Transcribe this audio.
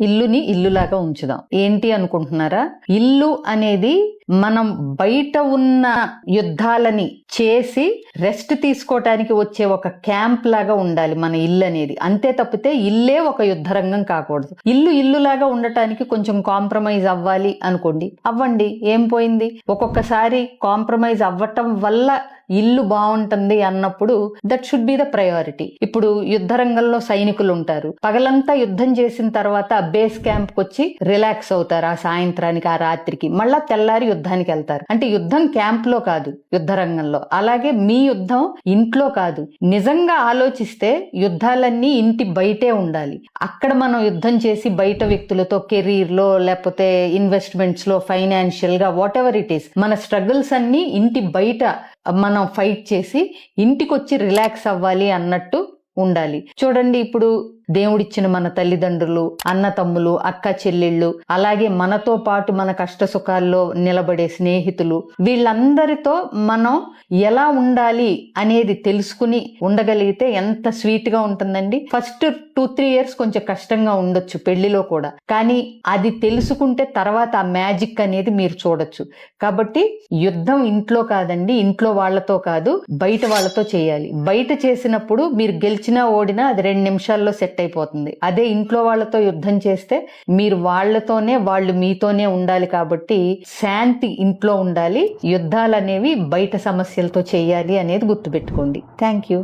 ఇల్లుని ఇల్లులాగా ఉంచుదాం. ఏంటి అనుకుంటున్నారా? ఇల్లు అనేది మనం బయట ఉన్న యుద్ధాలని చేసి రెస్ట్ తీసుకోవటానికి వచ్చే ఒక క్యాంప్ లాగా ఉండాలి మన ఇల్లు అనేది. అంతే తప్పితే ఇల్లే ఒక యుద్ధ రంగం కాకూడదు. ఇల్లులాగా ఉండటానికి కొంచెం కాంప్రమైజ్ అవ్వాలి అనుకోండి, అవ్వండి, ఏం పోయింది. ఒక్కొక్కసారి కాంప్రమైజ్ అవ్వటం వల్ల ఇల్లు బాగుంటుంది అన్నప్పుడు that should be the priority. ఇప్పుడు యుద్ధ రంగంలో సైనికులు ఉంటారు, పగలంతా యుద్ధం చేసిన తర్వాత బేస్ క్యాంప్ కి వచ్చి రిలాక్స్ అవుతారు. ఆ సాయంత్రానికి, ఆ రాత్రికి మళ్ళా తెల్లారి యుద్ధానికి వెళ్తారు. అంటే యుద్ధం క్యాంప్ లో కాదు, యుద్ధ రంగంలో. అలాగే మీ యుద్ధం ఇంట్లో కాదు. నిజంగా ఆలోచిస్తే యుద్ధాలన్నీ ఇంటి బయటే ఉండాలి. అక్కడ మనం యుద్ధం చేసి బయట వ్యక్తులతో కెరీర్ లో లేకపోతే ఇన్వెస్ట్మెంట్స్ లో ఫైనాన్షియల్ గా వాట్ ఎవర్ ఇట్ ఈస్, మన స్ట్రగుల్స్ అన్ని ఇంటి బయట మనం ఫైట్ చేసి ఇంటికి వచ్చి రిలాక్స్ అవ్వాలి అన్నట్టు ఉండాలి. చూడండి, ఇప్పుడు దేవుడిచ్చిన మన తల్లిదండ్రులు, అన్న తమ్ములు, అక్క చెల్లెళ్ళు, అలాగే మనతో పాటు మన కష్ట సుఖాల్లో నిలబడే స్నేహితులు, వీళ్ళందరితో మనం ఎలా ఉండాలి అనేది తెలుసుకుని ఉండగలిగితే ఎంత స్వీట్ గా ఉంటుందండి. ఫస్ట్ 2-3 ఇయర్స్ కొంచెం కష్టంగా ఉండొచ్చు పెళ్లిలో కూడా, కానీ అది తెలుసుకుంటే తర్వాత ఆ మ్యాజిక్ అనేది మీరు చూడొచ్చు. కాబట్టి యుద్ధం ఇంట్లో కాదండి, ఇంట్లో వాళ్లతో కాదు, బయట వాళ్లతో చేయాలి. బయట చేసినప్పుడు మీరు గెలిచినా ఓడినా అది 2 నిమిషాల్లో సెట్ అయిపోతుంది. అదే ఇంట్లో వాళ్ళతో యుద్ధం చేస్తే మీరు వాళ్ళతోనే, వాళ్ళు మీతోనే ఉండాలి. కాబట్టి శాంతి ఇంట్లో ఉండాలి, యుద్ధాలు అనేవి బయట సమస్యలతో చేయాలి అనేది గుర్తుపెట్టుకోండి. Thank you.